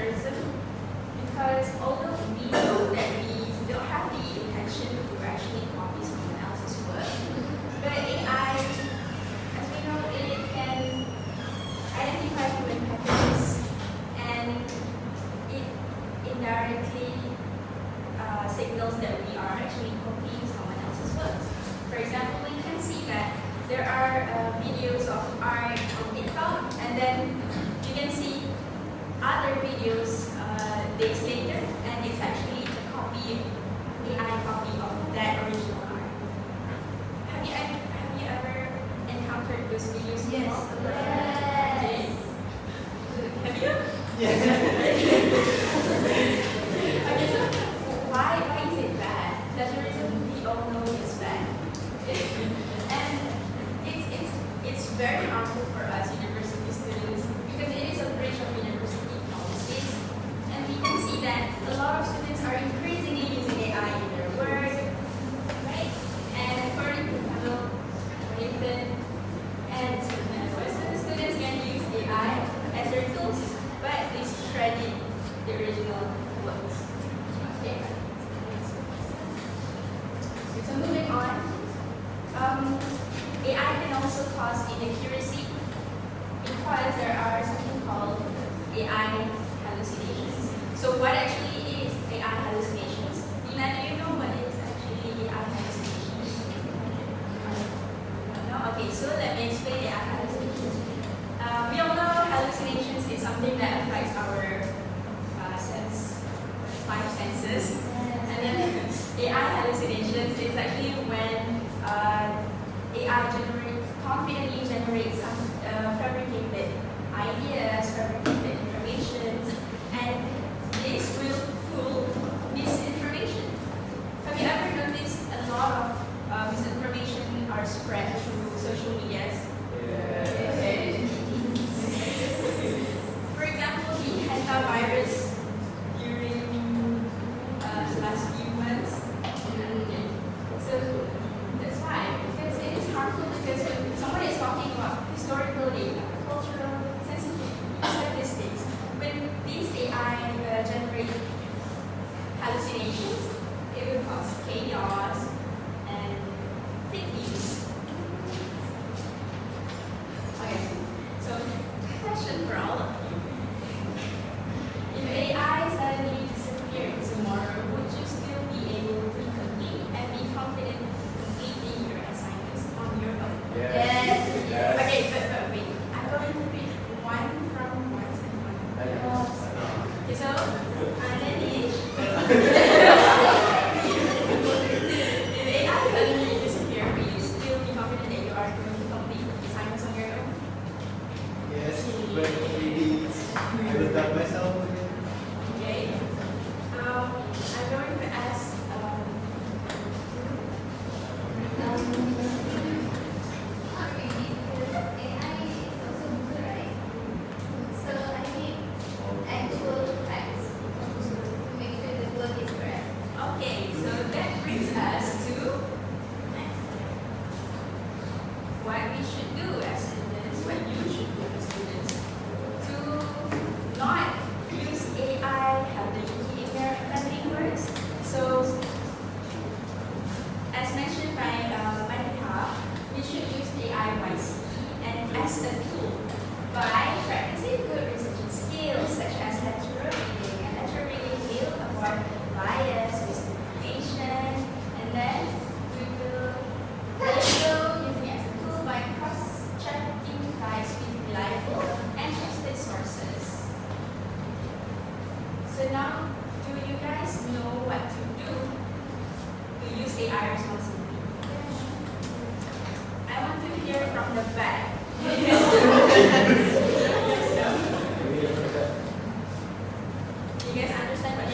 plagiarism, because although we know that we don't have the intention to actually copy someone else's work, but AI, as we know, it can identify human packages, and it indirectly signals that we are actually copying someone else's works. For example, we can see that there are videos of art on TikTok, and then you can see other videos days later, and it's actually a copy, AI copy of that original art. Have you ever encountered those videos? Yes. Yes. Have you? Yes. Okay, so why is it bad? Plagiarism, we all know is bad. And it's very harmful for us university students, because it is a breach of university policies. And we can see that a lot of students are increasingly using AI in their work, right? And according to Nathan and students can use AI as their tools, but discredit the original works. Okay. So moving on, AI can also cause inaccuracy, because there are something called AI hallucinations. So what actually is AI hallucinations? Dina, do you know what is actually AI hallucinations? No? Okay, so let me explain AI hallucinations. We all know hallucinations is something that affects our five senses. And then AI hallucinations is actually when AI confidently generates some fabricated ideas, fabricated information, and this will fool misinformation. Have you ever noticed a lot of misinformation are spread through social medias? Yeah. For example, the hantavirus during last few months. So that's why, because it is harmful, because when someone is talking about historical data, cultural sensitivity, statistics, when these AI generate hallucinations, it will cause chaos and fake news. Okay, so question for all of you. If AI suddenly disappeared tomorrow, would you still be able to complete and be confident completing your assignments on your own? Yes. Yes. Okay, but wait. I'm going to read one from once and one from yours. Okay, so then each. If AI suddenly disappeared, will you still be confident that you are going to complete the assignments on your own? Yes, but maybe I will doubt myself again. Okay. I'm going to ask. Okay, so that brings us to what we should do as students, what you should do as students, to not use AI heavily in their academic works. So, as mentioned by Manika, we should use AI wisely and as a tool by practicing good researching skills such as lecture reading, and lecture reading will avoid bias, misinformation, and then we will also using it as a tool by cross-checking facts with reliable and trusted sources. So now, do you guys know what to do to use AI responsibly? I want to hear from the back. You guys understand what